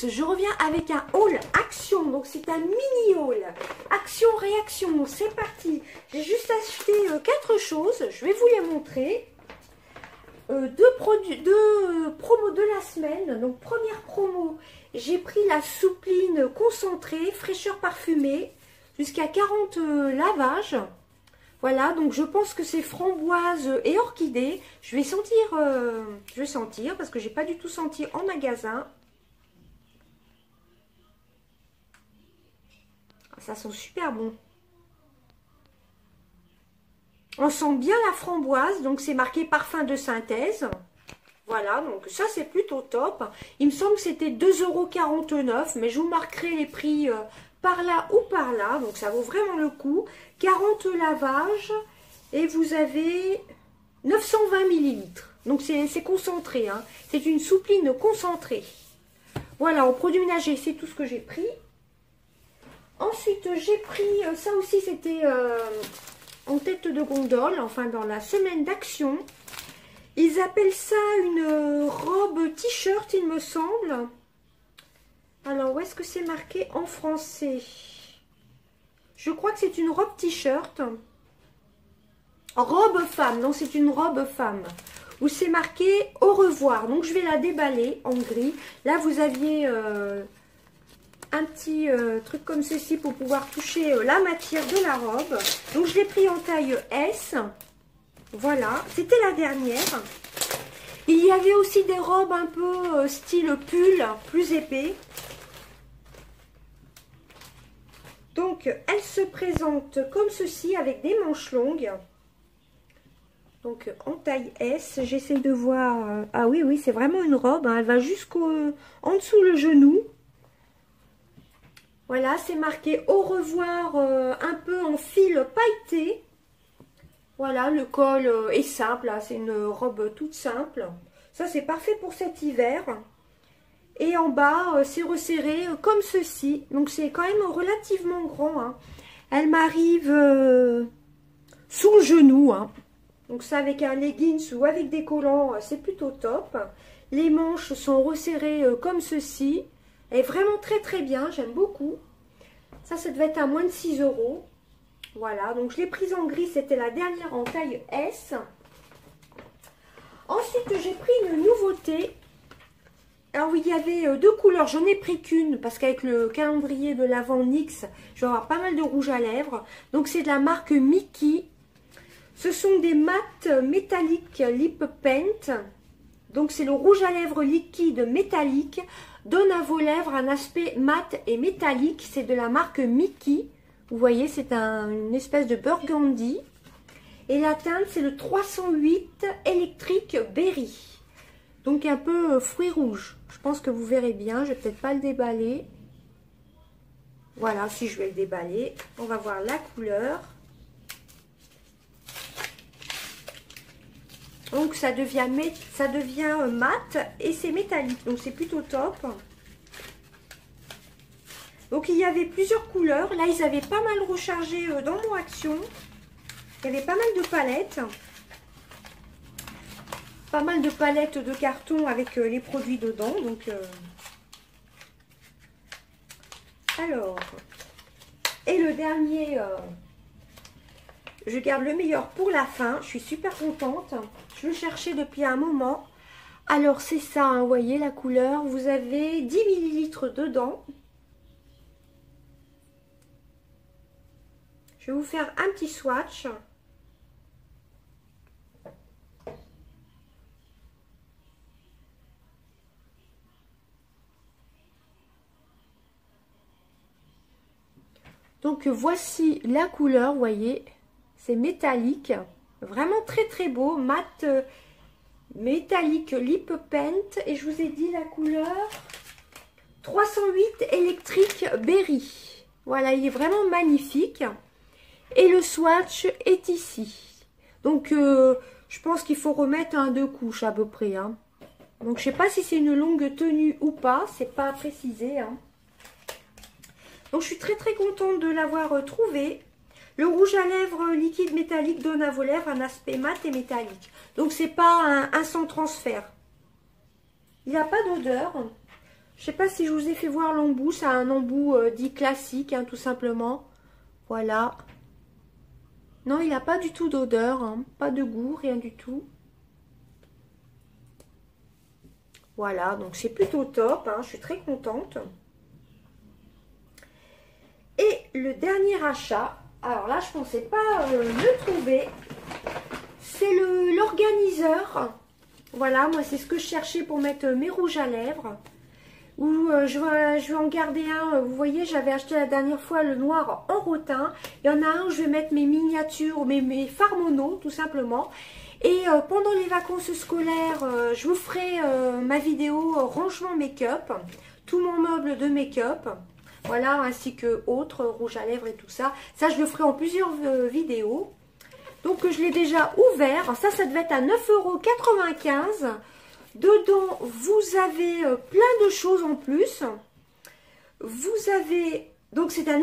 tous, je reviens avec un haul action, donc c'est un mini haul, action-réaction, c'est parti. J'ai juste acheté 4 choses, je vais vous les montrer. Deux promos de la semaine. Donc première promo, j'ai pris la soupline concentrée, fraîcheur parfumée, jusqu'à 40 lavages. Voilà, donc je pense que c'est framboise et orchidée. Je vais sentir parce que j'ai pas du tout senti en magasin. Ça sent super bon. On sent bien la framboise, donc c'est marqué parfum de synthèse. Voilà, donc ça c'est plutôt top. Il me semble que c'était 2,49 €, mais je vous marquerai les prix par là ou par là. Donc ça vaut vraiment le coup. 40 lavages et vous avez 920 ml. Donc c'est concentré, hein. C'est une soupline concentrée. Voilà, en produit ménager, c'est tout ce que j'ai pris. Ensuite, j'ai pris, ça aussi c'était en tête de gondole, enfin dans la semaine d'action. Ils appellent ça une robe t-shirt, il me semble. Alors, où est-ce que c'est marqué en français? Je crois que c'est une robe t-shirt. Robe femme, non, c'est une robe femme. Où c'est marqué au revoir. Donc, je vais la déballer en gris. Là, vous aviez un petit truc comme ceci pour pouvoir toucher la matière de la robe. Donc, je l'ai pris en taille S. Voilà, c'était la dernière. Il y avait aussi des robes un peu style pull, plus épais. Donc, elle se présente comme ceci, avec des manches longues. Donc, en taille S, j'essaie de voir... ah oui, oui, c'est vraiment une robe, hein, elle va en dessous le genou. Voilà, c'est marqué au revoir, un peu en fil pailleté. Voilà, le col est simple, c'est une robe toute simple. Ça, c'est parfait pour cet hiver. Et en bas, c'est resserré comme ceci. Donc, c'est quand même relativement grand, hein. Elle m'arrive sous le genou, hein. Donc, ça, avec un leggings ou avec des collants, c'est plutôt top. Les manches sont resserrées comme ceci. Elle est vraiment très, très bien. J'aime beaucoup. Ça devait être à moins de 6 €. Voilà, donc je l'ai prise en gris, c'était la dernière en taille S. Ensuite, j'ai pris une nouveauté. Alors, il y avait 2 couleurs, j'en ai pris qu'une parce qu'avec le calendrier de l'Avent NYX, je vais avoir pas mal de rouge à lèvres. Donc, c'est de la marque Mickey. Ce sont des mats métalliques Lip Paint. Donc, c'est le rouge à lèvres liquide métallique. Donne à vos lèvres un aspect mat et métallique. C'est de la marque Mickey. Vous voyez, c'est une espèce de burgundy. Et la teinte, c'est le 308 électrique berry. Donc, un peu fruit rouge. Je pense que vous verrez bien. Je vais peut-être pas le déballer. Voilà, si je vais le déballer. On va voir la couleur. Donc, ça devient mat et c'est métallique. Donc, c'est plutôt top. Donc, il y avait plusieurs couleurs. Là, ils avaient pas mal rechargé dans mon action. Il y avait pas mal de palettes. Pas mal de palettes de carton avec les produits dedans. Donc, alors, et le dernier, je garde le meilleur pour la fin. Je suis super contente. Je le cherchais depuis un moment. Alors, c'est ça, hein, vous voyez la couleur. Vous avez 10 ml dedans. Je vais vous faire un petit swatch. Donc, voici la couleur, vous voyez. C'est métallique. Vraiment très très beau. Mat métallique Lip Paint. Et je vous ai dit la couleur 308 électrique berry. Voilà, il est vraiment magnifique. Et le swatch est ici. Donc, je pense qu'il faut remettre 2 couches à peu près, hein. Donc, je ne sais pas si c'est une longue tenue ou pas. C'est pas précisé, hein. Donc, je suis très très contente de l'avoir trouvé. Le rouge à lèvres liquide métallique donne à vos lèvres un aspect mat et métallique. Donc, c'est pas un sans transfert. Il n'a pas d'odeur. Je sais pas si je vous ai fait voir l'embout. C'est un embout dit classique, hein, tout simplement. Voilà. Non, il n'a pas du tout d'odeur, hein, pas de goût, rien du tout. Voilà, donc c'est plutôt top, hein, je suis très contente. Et le dernier achat, alors là, je pensais pas le trouver. C'est l'organiseur. Voilà, moi, c'est ce que je cherchais pour mettre mes rouges à lèvres. Ou je vais en garder un. Vous voyez, j'avais acheté la dernière fois le noir en rotin. Il y en a un où je vais mettre mes miniatures, mes fards mono, tout simplement. Et pendant les vacances scolaires, je vous ferai ma vidéo rangement make-up. Tout mon meuble de make-up. Voilà, ainsi que autres, rouge à lèvres et tout ça. Ça, je le ferai en plusieurs vidéos. Donc, je l'ai déjà ouvert. Ça devait être à 9,95 €. Dedans, vous avez plein de choses en plus. Vous avez, donc c'est un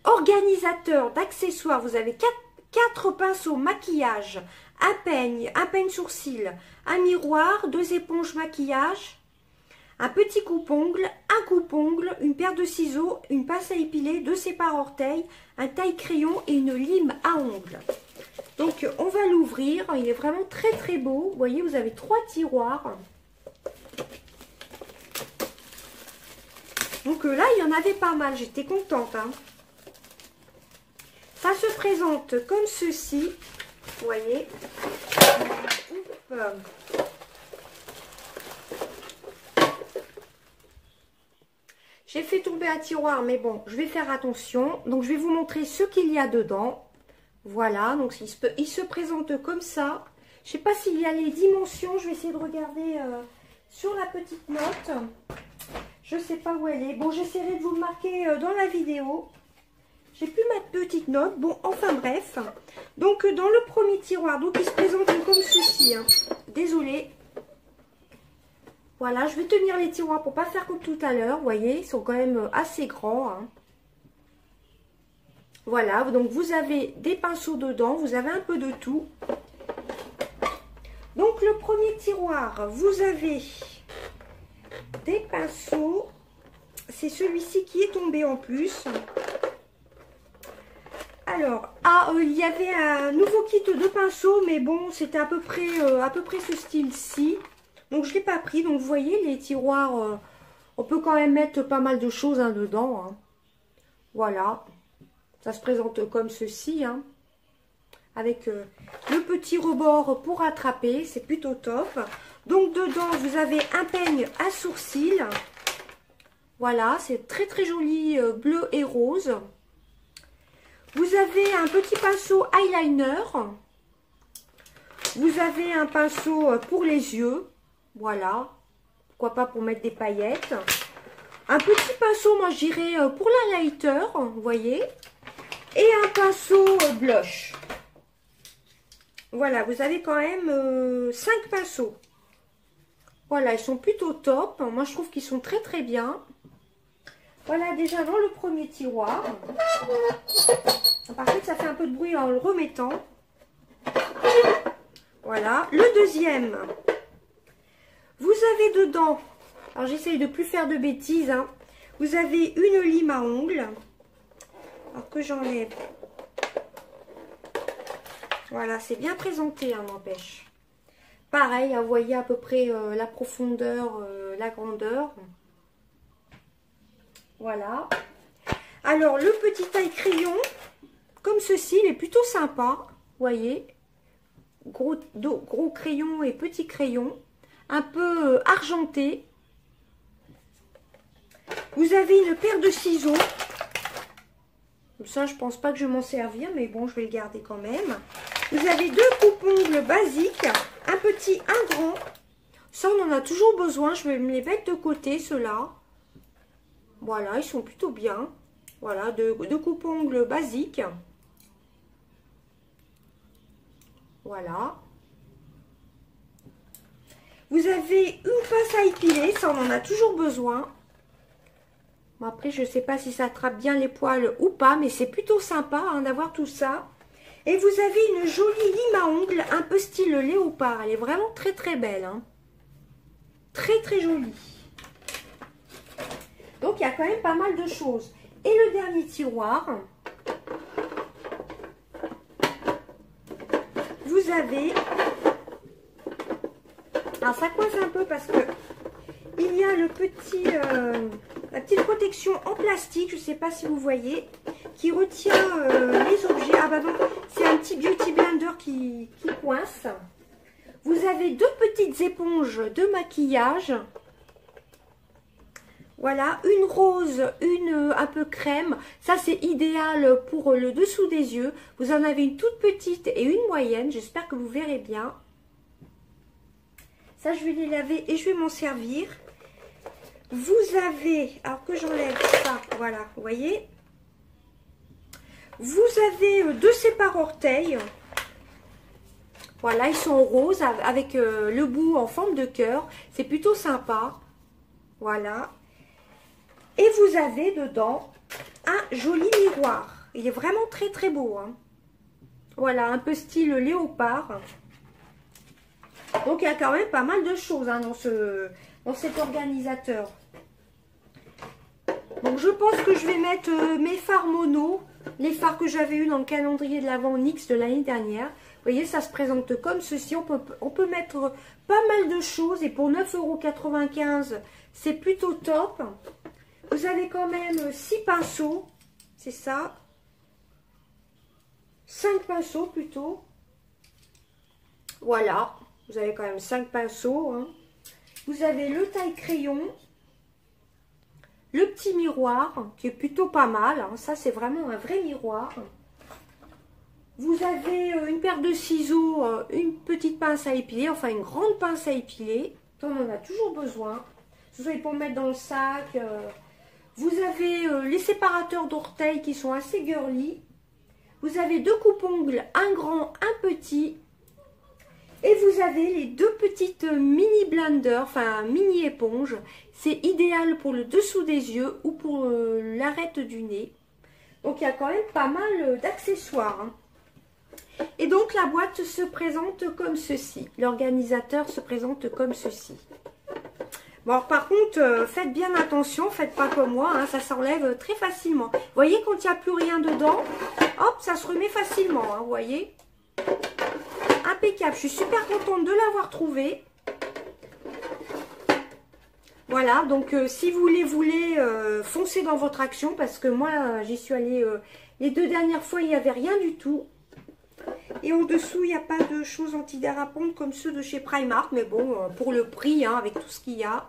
organisateur d'accessoires. Vous avez 4 pinceaux maquillage, un peigne sourcil, un miroir, 2 éponges maquillage, un petit coupe-ongle, un coupe-ongle, une paire de ciseaux, une pince à épiler, 2 sépare-orteils, un taille-crayon et une lime à ongles. Donc, on va l'ouvrir. Il est vraiment très très beau. Vous voyez, vous avez 3 tiroirs. Donc là, il y en avait pas mal. J'étais contente. Hein. Ça se présente comme ceci. Vous voyez. J'ai fait tomber un tiroir, mais bon, je vais faire attention. Donc, je vais vous montrer ce qu'il y a dedans. Voilà, donc il se présente comme ça. Je ne sais pas s'il y a les dimensions. Je vais essayer de regarder sur la petite note. Je ne sais pas où elle est. Bon, j'essaierai de vous le marquer dans la vidéo. J'ai plus ma petite note. Bon, enfin bref. Donc, dans le premier tiroir, donc il se présente comme ceci. Hein. Désolée. Voilà, je vais tenir les tiroirs pour pas faire comme tout à l'heure. Vous voyez, ils sont quand même assez grands. Hein. Voilà, donc vous avez des pinceaux dedans, vous avez un peu de tout. Donc le premier tiroir, vous avez des pinceaux. C'est celui-ci qui est tombé en plus. Alors, il y avait un nouveau kit de pinceaux, mais bon, c'était à peu près ce style-ci. Donc je ne l'ai pas pris. Donc vous voyez, les tiroirs, on peut quand même mettre pas mal de choses hein, dedans. Hein. Voilà. Ça se présente comme ceci, hein, avec le petit rebord pour attraper, c'est plutôt top. Donc dedans, vous avez un peigne à sourcils. Voilà, c'est très très joli, bleu et rose. Vous avez un petit pinceau eyeliner. Vous avez un pinceau pour les yeux. Voilà, pourquoi pas pour mettre des paillettes. Un petit pinceau, moi je dirais, pour l'highlighter, vous voyez. Et un pinceau blush. Voilà, vous avez quand même 5 pinceaux. Voilà, ils sont plutôt top. Moi, je trouve qu'ils sont très très bien. Voilà, déjà dans le premier tiroir. Par contre, ça fait un peu de bruit en le remettant. Voilà, le deuxième. Vous avez dedans, alors j'essaye de plus faire de bêtises. Hein. Vous avez une lime à ongles. Alors que j'enlève. Voilà, c'est bien présenté, hein, n'empêche. Pareil, vous voyez à peu près la profondeur, la grandeur. Voilà. Alors, le petit taille crayon, comme ceci, il est plutôt sympa. Vous voyez, gros crayon et petit crayon, un peu argenté. Vous avez une paire de ciseaux. Ça, je pense pas que je vais m'en servir, mais bon, je vais le garder quand même. Vous avez 2 coupe-ongles basiques, un petit, un grand. Ça, on en a toujours besoin. Je vais me les mettre de côté, ceux-là. Voilà, ils sont plutôt bien. Voilà, 2 coupe-ongles basiques. Voilà. Vous avez une pince à épiler. Ça, on en a toujours besoin. Bon, après, je ne sais pas si ça attrape bien les poils ou pas, mais c'est plutôt sympa hein, d'avoir tout ça. Et vous avez une jolie lime à ongles, un peu style léopard. Elle est vraiment très très belle. Hein. Très très jolie. Donc, il y a quand même pas mal de choses. Et le dernier tiroir, vous avez... Alors, ça coince un peu parce que il y a le petit, la petite protection en plastique, je ne sais pas si vous voyez, qui retient les objets. Ah bah non, c'est un petit beauty blender qui coince. Vous avez deux petites éponges de maquillage. Voilà, une rose, une un peu crème. Ça, c'est idéal pour le dessous des yeux. Vous en avez une toute petite et une moyenne. J'espère que vous verrez bien. Ça, je vais les laver et je vais m'en servir. Vous avez, alors que j'enlève ça, voilà, vous voyez. Vous avez deux sépare-orteils. Voilà, ils sont roses avec le bout en forme de cœur. C'est plutôt sympa. Voilà. Et vous avez dedans un joli miroir. Il est vraiment très très beau. Hein. Voilà, un peu style léopard. Donc il y a quand même pas mal de choses hein, dans cet organisateur. Donc je pense que je vais mettre mes fards mono, les fards que j'avais eu dans le calendrier de l'Avent NYX de l'année dernière. Vous voyez, ça se présente comme ceci. On peut mettre pas mal de choses et pour 9,95 €, c'est plutôt top. Vous avez quand même 6 pinceaux, c'est ça. 5 pinceaux plutôt. Voilà, vous avez quand même 5 pinceaux. Hein. Vous avez le taille-crayon. Le petit miroir, qui est plutôt pas mal. Hein. Ça, c'est vraiment un vrai miroir. Vous avez une paire de ciseaux, une petite pince à épiler, enfin une grande pince à épiler. On en a toujours besoin. Que ce soit pour mettre dans le sac. Vous avez les séparateurs d'orteils qui sont assez girly. Vous avez deux coupes-ongles, un grand, un petit. Et vous avez les deux petites mini blenders, enfin mini éponges. C'est idéal pour le dessous des yeux ou pour l'arête du nez. Donc il y a quand même pas mal d'accessoires. Hein. Et donc la boîte se présente comme ceci. L'organisateur se présente comme ceci. Bon, alors, par contre, faites bien attention, faites pas comme moi, hein, ça s'enlève très facilement. Vous voyez, quand il n'y a plus rien dedans, hop, ça se remet facilement, hein, vous voyez. Impeccable, je suis super contente de l'avoir trouvé. Voilà, donc si vous voulez foncer dans votre action, parce que moi, j'y suis allée les 2 dernières fois, il n'y avait rien du tout. Et au-dessous, il n'y a pas de choses antidérapantes comme ceux de chez Primark, mais bon, pour le prix, hein, avec tout ce qu'il y a.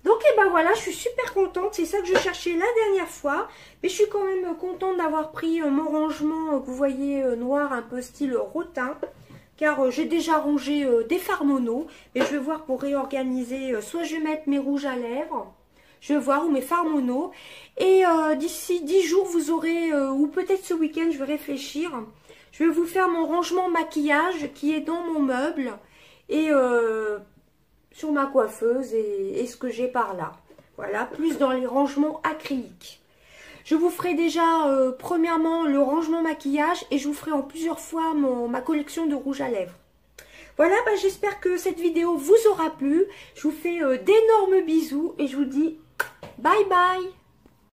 Donc, et ben voilà, je suis super contente. C'est ça que je cherchais la dernière fois. Mais je suis quand même contente d'avoir pris mon rangement, que vous voyez, noir, un peu style rotin. Car j'ai déjà rangé des fards mono. Mais je vais voir pour réorganiser. Soit je vais mettre mes rouges à lèvres. Je vais voir, ou mes fards mono. Et d'ici 10 jours, vous aurez, ou peut-être ce week-end, je vais réfléchir. Je vais vous faire mon rangement maquillage qui est dans mon meuble. Et... sur ma coiffeuse et ce que j'ai par là. Voilà, plus dans les rangements acryliques. Je vous ferai déjà premièrement le rangement maquillage et je vous ferai en plusieurs fois ma collection de rouge à lèvres. Voilà, bah, j'espère que cette vidéo vous aura plu. Je vous fais d'énormes bisous et je vous dis bye bye.